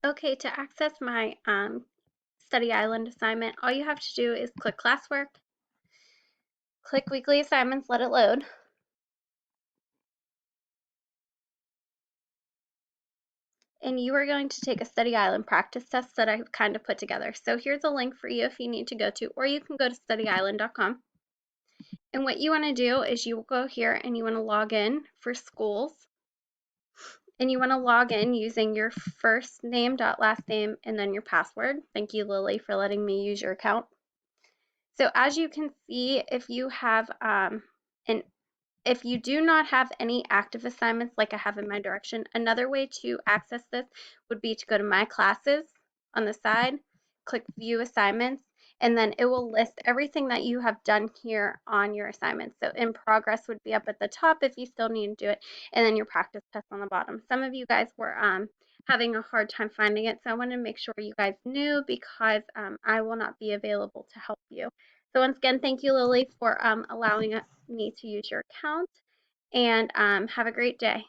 Okay, to access my Study Island assignment, all you have to do is click classwork, click weekly assignments, let it load. And you are going to take a Study Island practice test that I've kind of put together. So here's a link for you if you need to go to, or you can go to studyisland.com. And what you want to do is you will go here and you want to log in for schools. And you want to log in using your first name dot last name and then your password. Thank you, Lily, for letting me use your account. So as you can see, if you have if you do not have any active assignments like I have in my direction, another way to access this would be to go to my classes on the side, click view assignments, and then it will list everything that you have done here on your assignments. So in progress would be up at the top if you still need to do it, and then your practice test on the bottom. Some of you guys were having a hard time finding it, so I want to make sure you guys knew because I will not be available to help you. So once again, thank you, Lily, for allowing me to use your account, and have a great day.